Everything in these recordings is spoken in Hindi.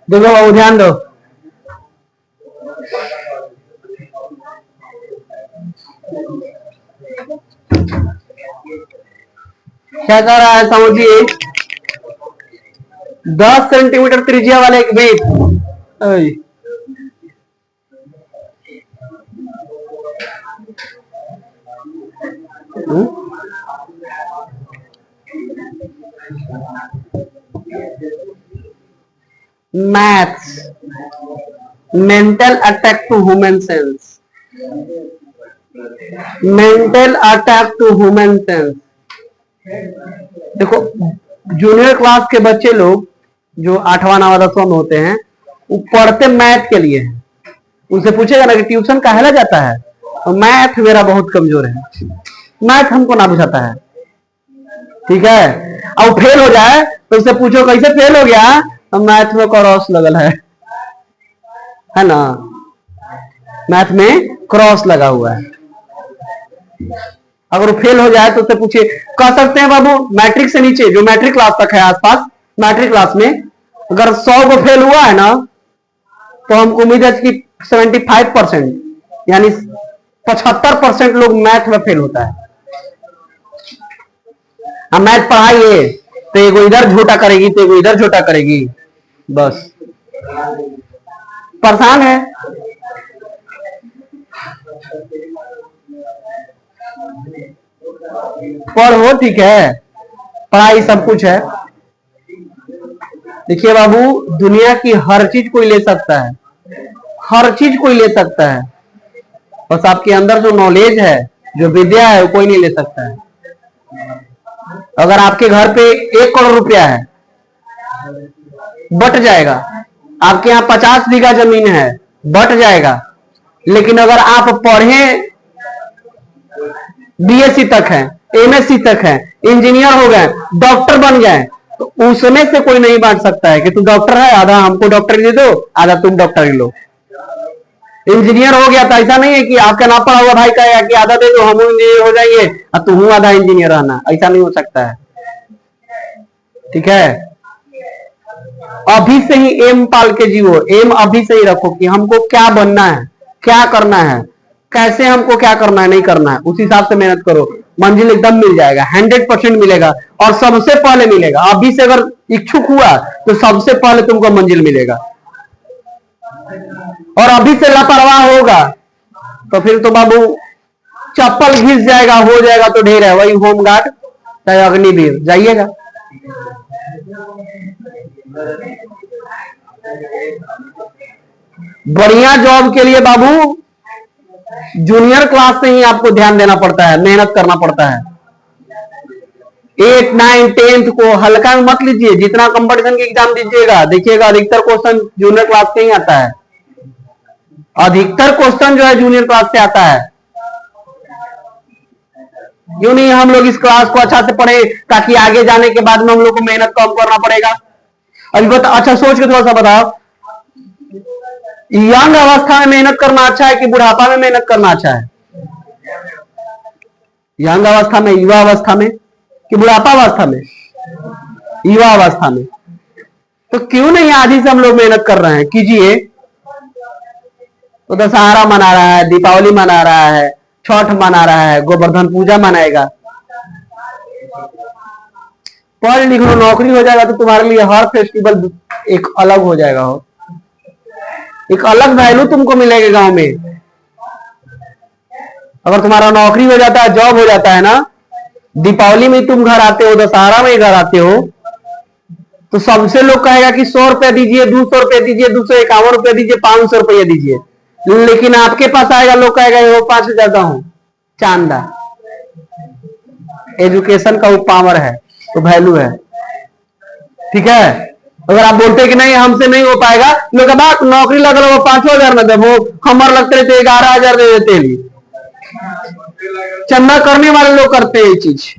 देखो बाबू ध्यान दो, क्या कह रहा है समझिए। 10 सेंटीमीटर त्रिज्या वाले एक वृत्त, maths mental attack to human sense, mental attack to human sense. देखो जूनियर क्लास के बच्चे लोग जो 8वां 9वां 10वां में होते हैं वो पढ़ते मैथ के लिए हैं। उनसे पूछेगा ना कि ट्यूशन काहे जाता है, तो मैथ मेरा बहुत कमजोर है, मैथ हमको ना बुझाता है, ठीक है। अब फेल हो जाए तो उससे पूछो कैसे फेल हो गया, तो मैथ में क्रॉस लगल है ना, मैथ में क्रॉस लगा हुआ है। अगर वो फेल हो जाए तो उससे पूछिए, कह सकते हैं बाबू मैट्रिक से नीचे जो मैट्रिक क्लास तक है आसपास, मैट्रिक क्लास में अगर 100 को फेल हुआ है ना, तो हमको उम्मीद है कि 75% यानी 75% लोग मैथ में फेल होता है। हम मैथ पढ़ाइए तो एगो इधर झूठा करेगी तो एगो इधर झूठा करेगी, बस परेशान है। पढ़ो, ठीक है, पढ़ाई सब कुछ है। देखिए बाबू दुनिया की हर चीज कोई ले सकता है, हर चीज कोई ले सकता है, बस आपके अंदर जो नॉलेज है, जो विद्या है, वो कोई नहीं ले सकता है। अगर आपके घर पे 1 करोड़ रुपया है, बट जाएगा। आपके यहाँ 50 बीघा जमीन है, बट जाएगा। लेकिन अगर आप पढ़े, बीएससी तक है, एमएससी तक है, इंजीनियर हो गए, डॉक्टर बन गए, तो उसमें से कोई नहीं बांट सकता है कि तू डॉक्टर है, आधा हमको डॉक्टरी दे दो, आधा तुम डॉक्टरी लो। इंजीनियर हो गया तो ऐसा नहीं है कि आपका ना पढ़ा हुआ भाई कहेगा कि आधा दे दो हम इंजीनियर हो जाएंगे और तुम आधा इंजीनियर रहना, ऐसा नहीं हो सकता है, ठीक है। अभी से ही एम पाल के जियो, एम अभी से ही रखो कि हमको क्या बनना है, क्या करना है, कैसे हमको क्या करना है, नहीं करना है, उस हिसाब से मेहनत करो, मंजिल एकदम मिल जाएगा, 100% मिलेगा और सबसे पहले मिलेगा। अभी से अगर इच्छुक हुआ तो सबसे पहले तुमको मंजिल मिलेगा, और अभी से लापरवाह होगा तो फिर तो बाबू चप्पल घिस जाएगा, हो जाएगा तो ढेर है, वही होमगार्ड चाहे अग्निवीर जाइएगा। बढ़िया जॉब के लिए बाबू जूनियर क्लास से ही आपको ध्यान देना पड़ता है, मेहनत करना पड़ता है। 8, 9, 10th को हल्का में मत लीजिए, जितना कंपटीशन के एग्जाम दीजिएगा देखिएगा अधिकतर क्वेश्चन जूनियर क्लास से ही आता है, अधिकतर क्वेश्चन जो है जूनियर क्लास से आता है। क्यों नहीं हम लोग इस क्लास को अच्छा से पढ़े ताकि आगे जाने के बाद में हम लोग को मेहनत कम करना पड़ेगा। अभी बता, अच्छा सोच के थोड़ा सा बताओ, यंग अवस्था में मेहनत करना अच्छा है कि बुढ़ापा में मेहनत करना अच्छा है? यंग अवस्था में, युवा अवस्था में कि बुढ़ापा अवस्था में? युवा अवस्था में। तो क्यों नहीं आधी से हम लोग मेहनत कर रहे हैं, कीजिए। तो दशहरा मना रहा है, दीपावली मना रहा है, छठ मना रहा है, गोवर्धन पूजा मनाएगा। पढ़ लिख लो, नौकरी हो जाएगा तो तुम्हारे लिए हर फेस्टिवल एक अलग हो जाएगा, हो एक अलग वैल्यू तुमको मिलेगा गांव में। अगर तुम्हारा नौकरी हो जाता है, जॉब हो जाता है ना, दीपावली में तुम घर आते हो, दशहरा में घर आते हो, तो सबसे लोग कहेगा कि 100 रुपया दीजिए, 200 रुपया दीजिए, 251 रुपया दीजिए, 500 रुपया दीजिए। लेकिन आपके पास आएगा, लोग कहेगा वो 5000 का हूं, चांदा। एजुकेशन का वो पावर है, तो वैल्यू है, ठीक है। अगर आप बोलते हैं कि नहीं हमसे नहीं हो पाएगा, लोग बात नौकरी लग रहा, वो 5000 में दे, वो हमारे लगते रहते 11000 दे देते हैं। चंदा करने वाले लोग करते हैं ये चीज,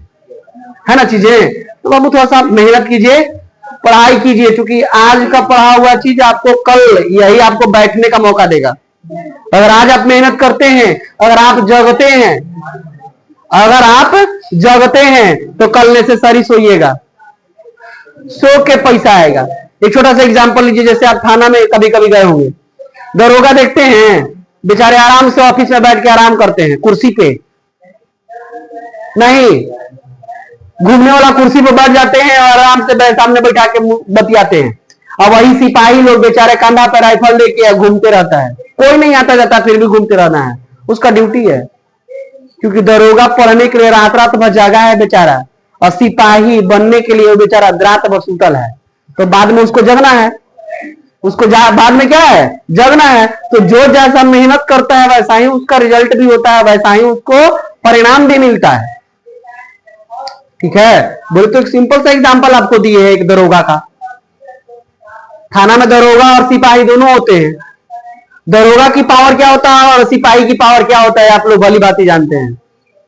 है ना चीजें। तो बाबू थोड़ा सा मेहनत कीजिए, पढ़ाई कीजिए, क्योंकि आज का पढ़ा हुआ चीज आपको कल यही आपको बैठने का मौका देगा। अगर आज आप मेहनत करते हैं, अगर आप जगते हैं, अगर आप जगते हैं तो कल ने से सरी सोइएगा। सो के पैसा आएगा। एक छोटा सा एग्जांपल लीजिए, जैसे आप थाना में कभी कभी गए होंगे, दरोगा देखते हैं बेचारे आराम से ऑफिस में बैठ के आराम करते हैं कुर्सी पे, नहीं, घूमने वाला कुर्सी पे बैठ जाते हैं और आराम से सामने बैठा के बतियाते हैं। और वही सिपाही लोग बेचारे कंधा पर राइफल लेके घूमते रहता है, कोई नहीं आता जाता फिर भी घूमते रहना है, उसका ड्यूटी है। क्योंकि दरोगा पढ़ने के लिए रात रात भर जागा है बेचारा, और सिपाही बनने के लिए वो बेचारा रात भर सुतल है, तो बाद में उसको जगना है, उसको बाद में क्या है, जगना है। तो जो जैसा मेहनत करता है वैसा ही उसका रिजल्ट भी होता है, वैसा ही उसको परिणाम भी मिलता है। ठीक है, बोले तो एक सिंपल सा एग्जांपल आपको दिए है एक दरोगा का। थाना में दरोगा और सिपाही दोनों होते हैं। दरोगा की पावर क्या होता है और सिपाही की पावर क्या होता है, आप लोग भली बात ही जानते हैं,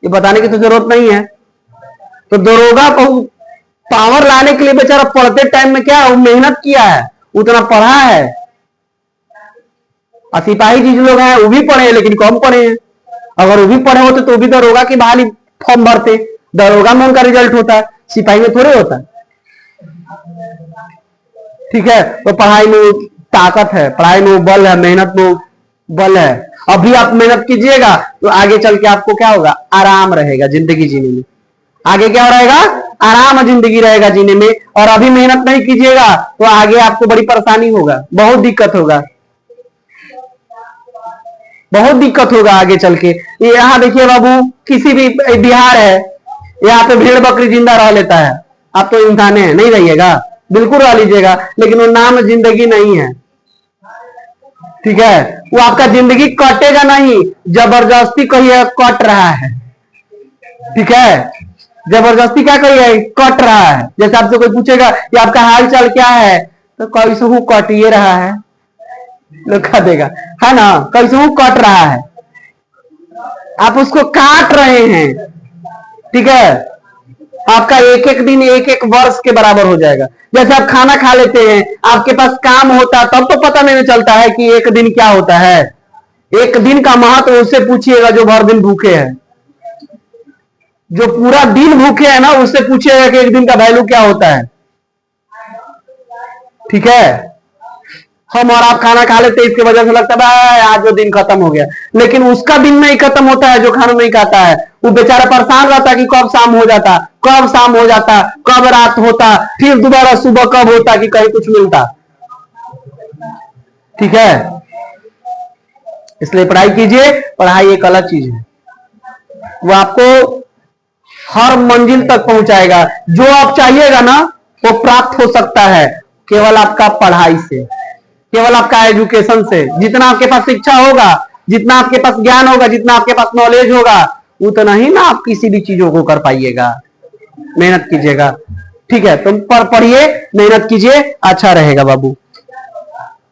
ये बताने की तो जरूरत नहीं है। तो दरोगा को पावर लाने के लिए बेचारा पढ़ते टाइम में क्या मेहनत किया है, उतना पढ़ा है। और सिपाही जी जो लोग हैं वो भी पढ़े हैं लेकिन कम पढ़े हैं। अगर वो भी पढ़े होते तो भी दरोगा की बहाली फॉर्म भरते, दरोगा में उनका रिजल्ट होता है, सिपाही में थोड़े होता है। ठीक है, तो पढ़ाई में ताकत है, पढ़ाई में बल है, मेहनत में बल है। अभी आप मेहनत कीजिएगा तो आगे चल के आपको क्या होगा, आराम रहेगा जिंदगी जीने में। आगे क्या रहेगा, आराम जिंदगी रहेगा जीने में। और अभी मेहनत नहीं कीजिएगा तो आगे आपको बड़ी परेशानी होगा, बहुत दिक्कत होगा, बहुत दिक्कत होगा आगे चल के। यहाँ देखिए बाबू, किसी भी बिहार है, यहाँ पे भेड़ बकरी जिंदा रह लेता है, आप तो इंसान है, नहीं रहिएगा, बिल्कुल रह लीजिएगा, लेकिन वो नाम जिंदगी नहीं है। ठीक है, वो आपका जिंदगी कटेगा नहीं, जबरदस्ती कहिए कट रहा है। ठीक है, जबरदस्ती क्या कहिए, कट रहा है। जैसे आपसे कोई पूछेगा कि आपका हाल चाल क्या है, तो कैसे हूं कट ये रहा है, लिखा देगा, है ना, कैसे हूं कट रहा है, आप उसको काट रहे हैं। ठीक है, आपका एक एक दिन एक एक वर्ष के बराबर हो जाएगा। जैसे आप खाना खा लेते हैं, आपके पास काम होता है तब तो पता नहीं चलता है कि एक दिन क्या होता है। एक दिन का महत्व उससे पूछिएगा जो भर दिन भूखे हैं, जो पूरा दिन भूखे हैं ना, उससे पूछिएगा कि एक दिन का वैल्यू क्या होता है। ठीक है, हम और आप खाना खा लेते हैं, इसकी वजह से लगता है आज वो दिन खत्म हो गया, लेकिन उसका दिन नहीं खत्म होता है जो खाना नहीं खाता है। वो बेचारा परेशान रहता है कि कब शाम हो जाता, कब शाम हो जाता, कब रात होता, फिर दोबारा सुबह कब होता कि कहीं कुछ मिलता। ठीक है, इसलिए पढ़ाई कीजिए। पढ़ाई एक अलग चीज है, वो आपको हर मंजिल तक पहुंचाएगा। जो आप चाहिएगा ना वो प्राप्त हो सकता है केवल आपका पढ़ाई से, केवल आपका एजुकेशन से। जितना आपके पास शिक्षा होगा, जितना आपके पास ज्ञान होगा, जितना आपके पास नॉलेज होगा, उतना ही ना आप किसी भी चीजों को कर पाइएगा। मेहनत कीजिएगा। ठीक है, तुम पढ़िए, मेहनत कीजिए, अच्छा रहेगा बाबू।